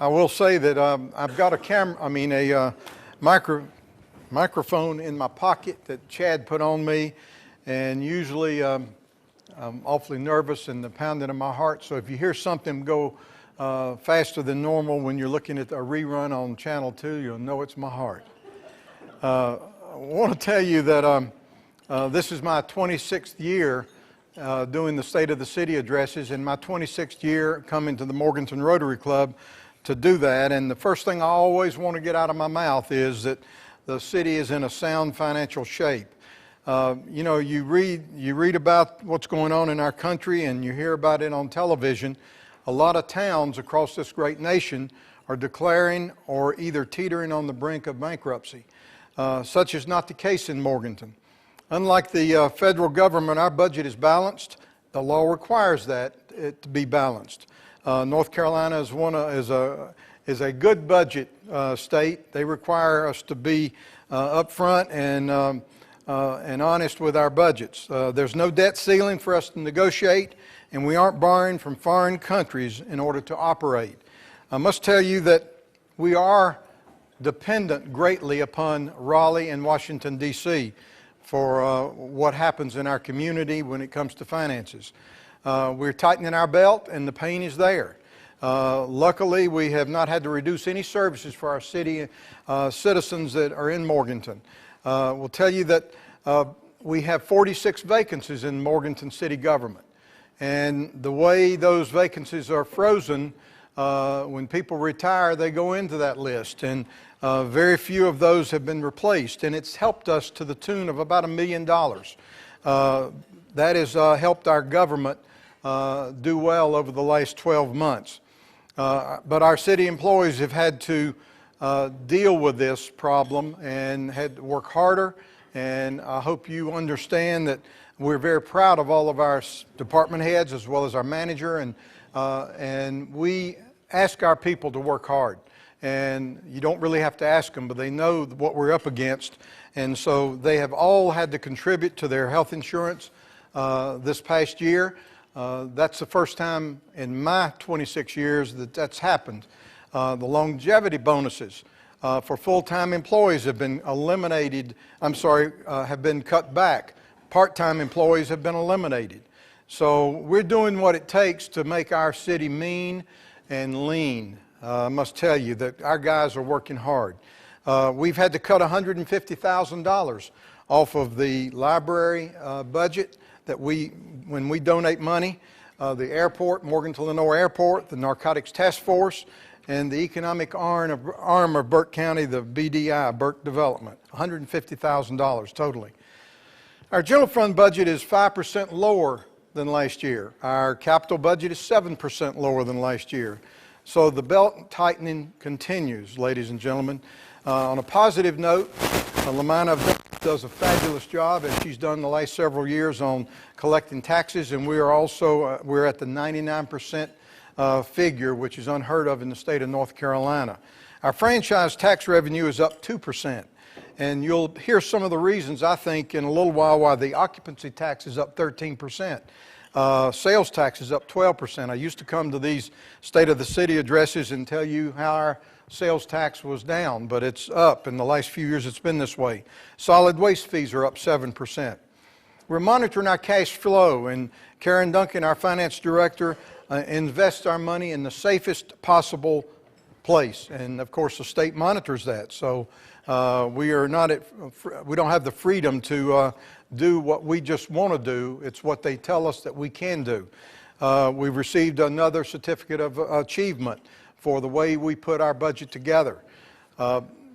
I will say that I've got a microphone in my pocket that Chad put on me, and usually I'm awfully nervous and the pounding of my heart. So if you hear something go faster than normal when you're looking at a rerun on Channel 2, you'll know it's my heart. I want to tell you that this is my 26th year doing the State of the City addresses, and my 26th year coming to the Morganton Rotary Club to do that. And the first thing I always want to get out of my mouth is that the city is in a sound financial shape. You read about what's going on in our country and you hear about it on television. A lot of towns across this great nation are declaring or either teetering on the brink of bankruptcy. Such is not the case in Morganton. Unlike the federal government, our budget is balanced. The law requires it to be balanced. North Carolina is a good budget state. They require us to be upfront and honest with our budgets. There's no debt ceiling for us to negotiate, and we aren't borrowing from foreign countries in order to operate. I must tell you that we are dependent greatly upon Raleigh and Washington, D.C. for what happens in our community when it comes to finances. We're tightening our belt, and the pain is there. Luckily, we have not had to reduce any services for our city citizens that are in Morganton. We'll tell you that we have 46 vacancies in Morganton city government. And the way those vacancies are frozen, when people retire, they go into that list. And very few of those have been replaced. And it's helped us to the tune of about $1 million. That has helped our government do well over the last 12 months. But our city employees have had to deal with this problem and had to work harder. And I hope you understand that we're very proud of all of our department heads as well as our manager. And we ask our people to work hard. And you don't really have to ask them, but they know what we're up against. And so they have all had to contribute to their health insurance this past year. That's the first time in my 26 years that that's happened. The longevity bonuses for full-time employees have been have been cut back. Part-time employees have been eliminated. So we're doing what it takes to make our city mean and lean. I must tell you that our guys are working hard. We've had to cut $150,000 off of the library budget that when we donate money, the airport, Morganton-Lenoir Airport, the Narcotics Task Force, and the economic arm of Burke County, the BDI, Burke Development, $150,000 totally. Our general fund budget is 5% lower than last year. Our capital budget is 7% lower than last year. So the belt tightening continues, ladies and gentlemen. On a positive note, Lamanna does a fabulous job, as she's done the last several years on collecting taxes, and we are also we're at the 99% figure, which is unheard of in the state of North Carolina. Our franchise tax revenue is up 2%, and you'll hear some of the reasons, I think, in a little while why the occupancy tax is up 13%. Sales tax is up 12%. I used to come to these State of the City addresses and tell you how our sales tax was down, but it's up. In the last few years, it's been this way. Solid waste fees are up 7%. We're monitoring our cash flow, and Karen Duncan, our finance director, invests our money in the safest possible place. And of course, the state monitors that. So we don't have the freedom to do what we just want to do. It's what they tell us that we can do. We've received another certificate of achievement for the way we put our budget together.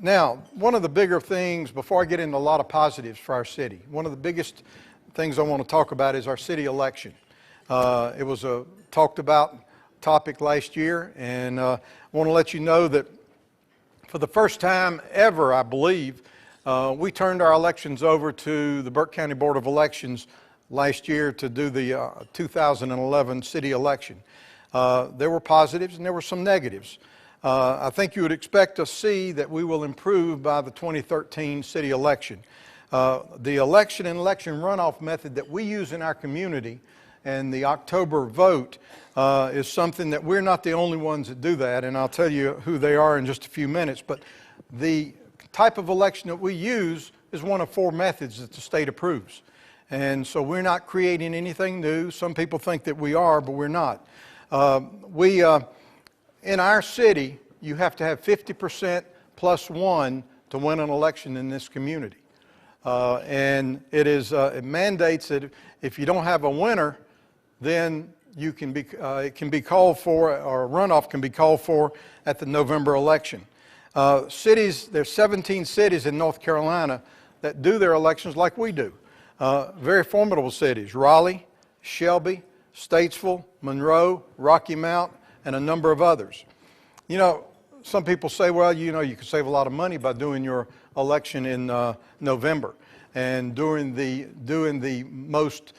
Now, one of the bigger things, before I get into a lot of positives for our city, one of the biggest things I want to talk about is our city election. It was a talked about topic last year, and I want to let you know that for the first time ever, I believe, we turned our elections over to the Burke County Board of Elections last year to do the 2011 city election. There were positives and there were some negatives. I think you would expect to see that we will improve by the 2013 city election. The election and election runoff method that we use in our community and the October vote is something that we're not the only ones that do that, and I'll tell you who they are in just a few minutes. But the type of election that we use is one of 4 methods that the state approves. And so we're not creating anything new. Some people think that we are, but we're not. In our city, you have to have 50% plus 1 to win an election in this community. And it mandates that if you don't have a winner, then it can be called for, or a runoff can be called for at the November election. There's 17 cities in North Carolina that do their elections like we do. Very formidable cities: Raleigh, Shelby, Statesville, Monroe, Rocky Mount, and a number of others. You know, some people say, well, you know, you can save a lot of money by doing your election in November and doing the most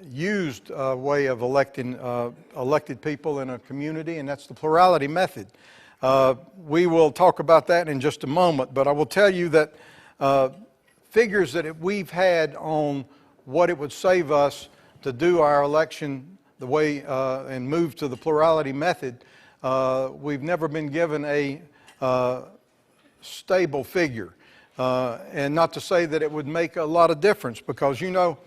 used way of elected people in a community, and that's the plurality method. We will talk about that in just a moment, but I will tell you that figures that we've had on what it would save us to do our election the way and move to the plurality method, we've never been given a stable figure. And not to say that it would make a lot of difference, because you know,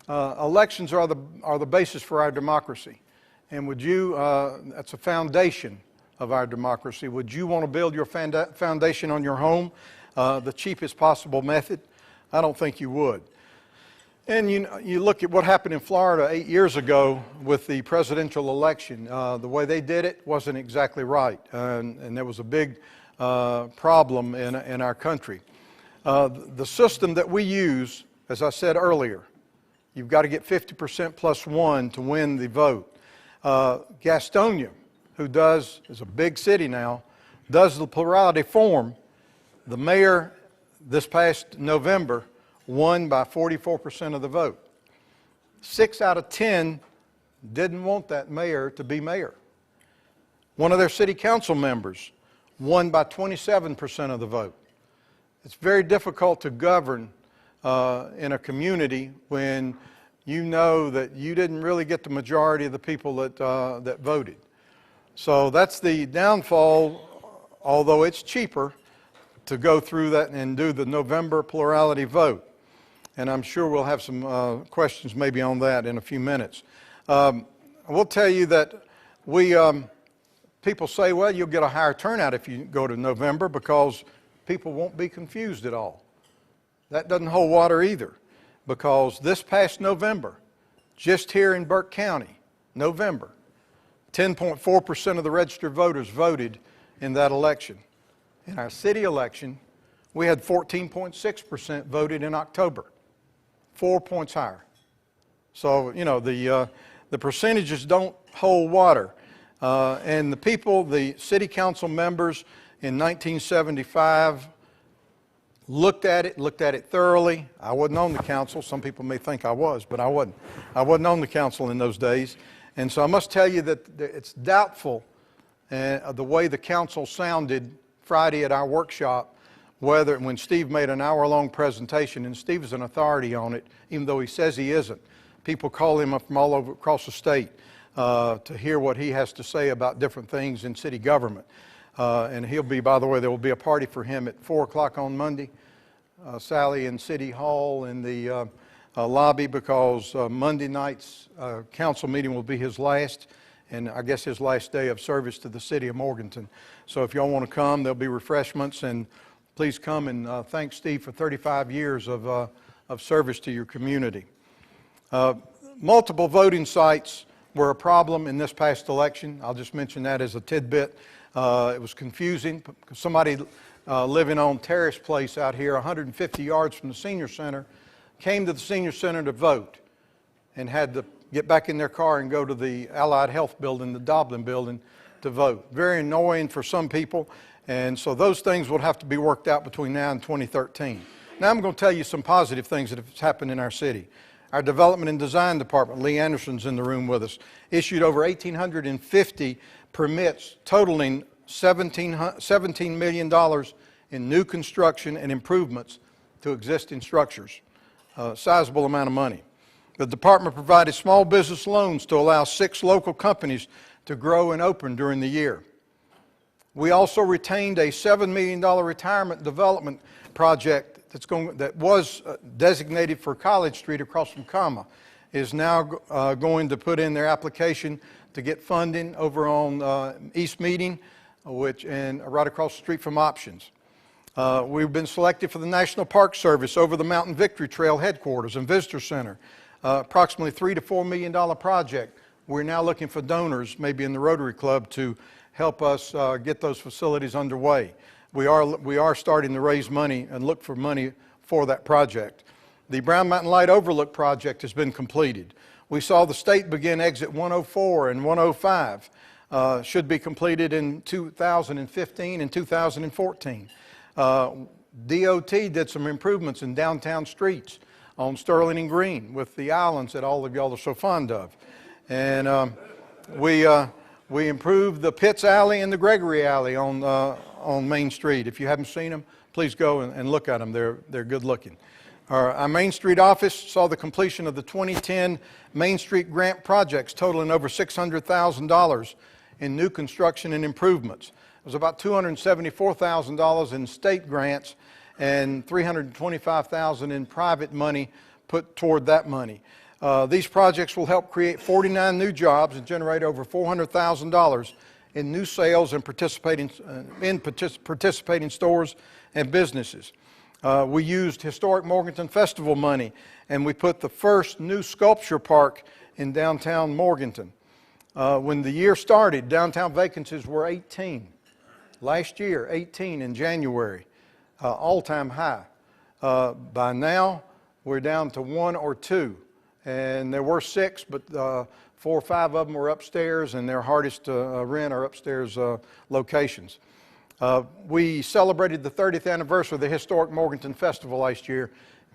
elections are the basis for our democracy. And that's a foundation of our democracy. Would you want to build your foundation on your home, the cheapest possible method? I don't think you would. And you look at what happened in Florida 8 years ago with the presidential election. The way they did it wasn't exactly right, and there was a big problem in our country. The system that we use, as I said earlier, you've got to get 50% plus 1 to win the vote. Gastonia, is a big city now, does the plurality form. The mayor this past November won by 44% of the vote. 6 out of 10 didn't want that mayor to be mayor. One of their city council members won by 27% of the vote. It's very difficult to govern in a community when you know that you didn't really get the majority of the people that voted. So that's the downfall, although it's cheaper to go through that and do the November plurality vote. And I'm sure we'll have some questions maybe on that in a few minutes. I will tell you that people say, well, you'll get a higher turnout if you go to November because people won't be confused at all. That doesn't hold water either, because this past November, just here in Burke County, November, 10.4% of the registered voters voted in that election. In our city election, we had 14.6% voted in October, 4 points higher. So, you know, the percentages don't hold water. And the city council members in 1975 looked at it thoroughly. I wasn't on the council. Some people may think I was, but I wasn't. I wasn't on the council in those days. And so I must tell you that it's doubtful the way the council sounded Friday at our workshop, when Steve made an hour-long presentation, and Steve is an authority on it, even though he says he isn't. People call him up from all over across the state to hear what he has to say about different things in city government. And he'll be, by the way, there will be a party for him at 4 o'clock on Monday. Sally in City Hall in the lobby, because Monday night's council meeting will be his last, and I guess his last day of service to the city of Morganton. So if y'all want to come, there'll be refreshments, and please come and thank Steve for 35 years of service to your community. Multiple voting sites were a problem in this past election. I'll just mention that as a tidbit. It was confusing. Somebody living on Terrace Place out here, 150 yards from the senior center, came to the senior center to vote and had to get back in their car and go to the Allied Health Building, the Doblin Building, to vote. Very annoying for some people, and so those things will have to be worked out between now and 2013. Now I'm going to tell you some positive things that have happened in our city. Our Development and Design Department, Lee Anderson's in the room with us, issued over 1,850 permits totaling $17 million in new construction and improvements to existing structures. A sizable amount of money. The department provided small business loans to allow 6 local companies to grow and open during the year. We also retained a $7 million retirement development project that was designated for College Street across from Comma, is now going to put in their application to get funding over on East Meeting, and right across the street from Options. We've been selected for the National Park Service over the Mountain Victory Trail headquarters and visitor center, approximately $3 to $4 million project. We're now looking for donors, maybe in the Rotary Club, to help us get those facilities underway. We are starting to raise money and look for money for that project. The Brown Mountain Light Overlook project has been completed. We saw the state begin exit 104 and 105. Should be completed in 2015 and 2014. DOT did some improvements in downtown streets on Sterling and Green with the islands that all of y'all are so fond of. And we improved the Pitts Alley and the Gregory Alley on Main Street. If you haven't seen them, please go and look at them. They're good looking. Our Main Street office saw the completion of the 2010 Main Street grant projects totaling over $600,000 in new construction and improvements. It was about $274,000 in state grants and $325,000 in private money put toward that money. These projects will help create 49 new jobs and generate over $400,000 in new sales and participating stores and businesses. We used historic Morganton Festival money, and we put the first new sculpture park in downtown Morganton. When the year started, downtown vacancies were 18. Last year, 18 in January, all-time high. By now, we're down to 1 or 2. And there were 6, but 4 or 5 of them were upstairs, and their hardest to rent are upstairs locations. We celebrated the 30th anniversary of the historic Morganton Festival last year.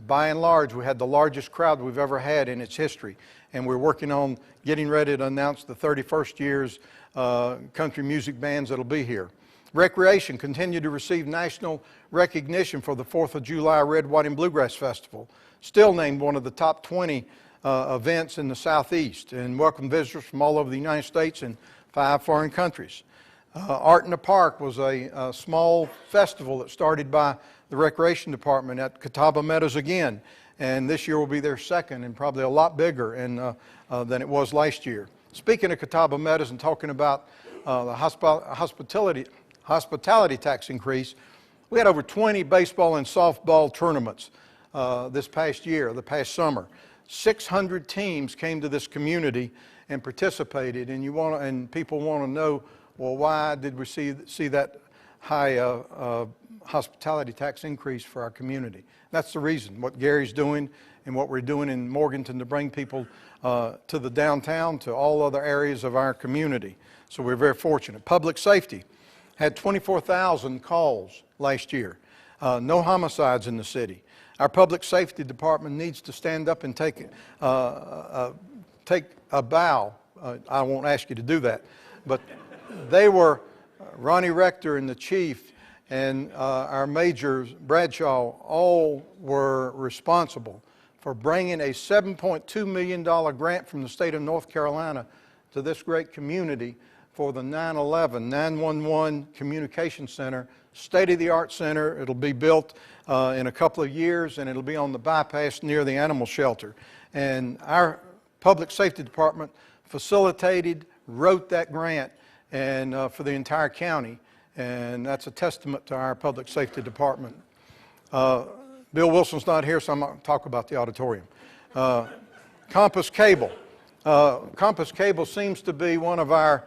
By and large, we had the largest crowd we've ever had in its history, and we're working on getting ready to announce the 31st year's country music bands that'll be here. Recreation continued to receive national recognition for the 4th of July Red, White, and Bluegrass Festival, still named one of the top 20 events in the Southeast, and welcomed visitors from all over the United States and 5 foreign countries. Art in the Park was a small festival that started by the Recreation Department at Catawba Meadows again, and this year will be their second and probably a lot bigger than it was last year. Speaking of Catawba Meadows and talking about the hospitality tax increase, we had over 20 baseball and softball tournaments this past year, the past summer. 600 teams came to this community and participated, and people want to know, well, why did we see that high hospitality tax increase for our community? That's the reason, what Gary's doing and what we're doing in Morganton to bring people to the downtown, to all other areas of our community. So we're very fortunate. Public safety had 24,000 calls last year. No homicides in the city. Our public safety department needs to stand up and take a bow. I won't ask you to do that, but they were, Ronnie Rector and the chief and our majors, Bradshaw, all were responsible for bringing a $7.2 million grant from the state of North Carolina to this great community for the 911 Communication Center, state-of-the-art center. It'll be built in a couple of years, and it'll be on the bypass near the animal shelter. And our public safety department facilitated, wrote that grant, and for the entire county, and that's a testament to our public safety department. Bill Wilson's not here, so I'm not going to talk about the auditorium. Compass Cable. Compass Cable seems to be one of our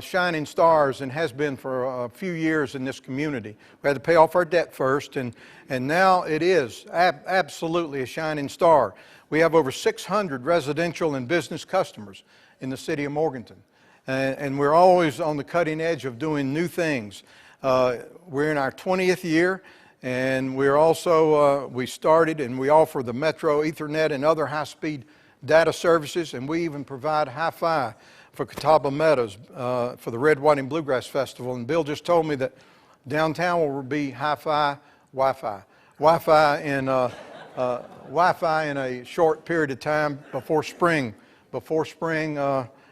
shining stars and has been for a few years in this community. We had to pay off our debt first, and now it is absolutely a shining star. We have over 600 residential and business customers in the city of Morganton, and we're always on the cutting edge of doing new things. We're in our 20th year, and we're also, we started and we offer the Metro, Ethernet, and other high-speed data services, and we even provide Hi-Fi for Catawba Meadows for the Red, White, and Bluegrass Festival. And Bill just told me that downtown will be Hi-Fi, Wi-Fi in Wi-Fi in a short period of time before spring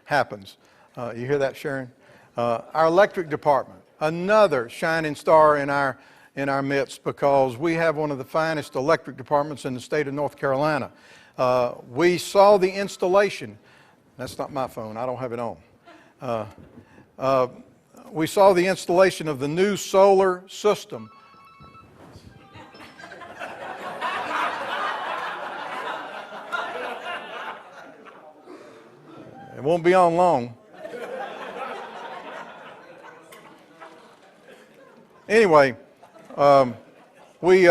happens. You hear that, Sharon? Our electric department, another shining star in our midst, because we have one of the finest electric departments in the state of North Carolina. We saw the installation. That's not my phone. I don't have it on. We saw the installation of the new solar system. It won't be on long. Anyway, we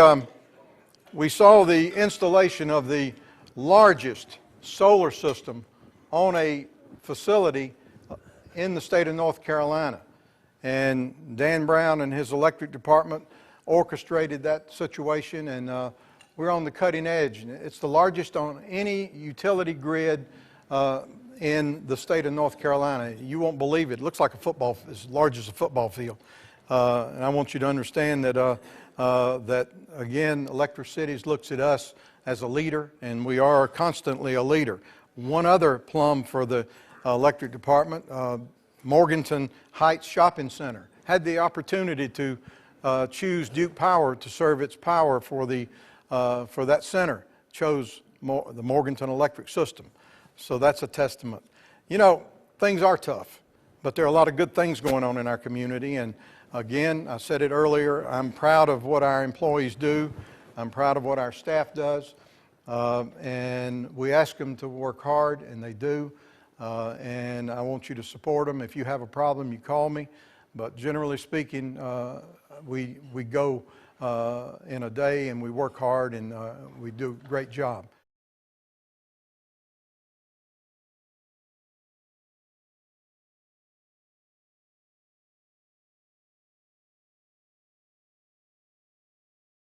saw the installation of the largest solar system on a facility in the state of North Carolina. And Dan Brown and his electric department orchestrated that situation, and we're on the cutting edge. It's the largest on any utility grid in the state of North Carolina. You won't believe it. It looks like as large as a football field. And I want you to understand that, that again, Electric Cities looks at us as a leader, and we are constantly a leader. One other plum for the electric department, Morganton Heights Shopping Center had the opportunity to choose Duke Power to serve its power for that center. Chose the Morganton electric system. So that's a testament. You know, things are tough, but there are a lot of good things going on in our community. And again, I said it earlier, I'm proud of what our employees do. I'm proud of what our staff does. And we ask them to work hard, and they do. And I want you to support them. If you have a problem, you call me. But generally speaking, we go in a day, and we work hard, and we do a great job.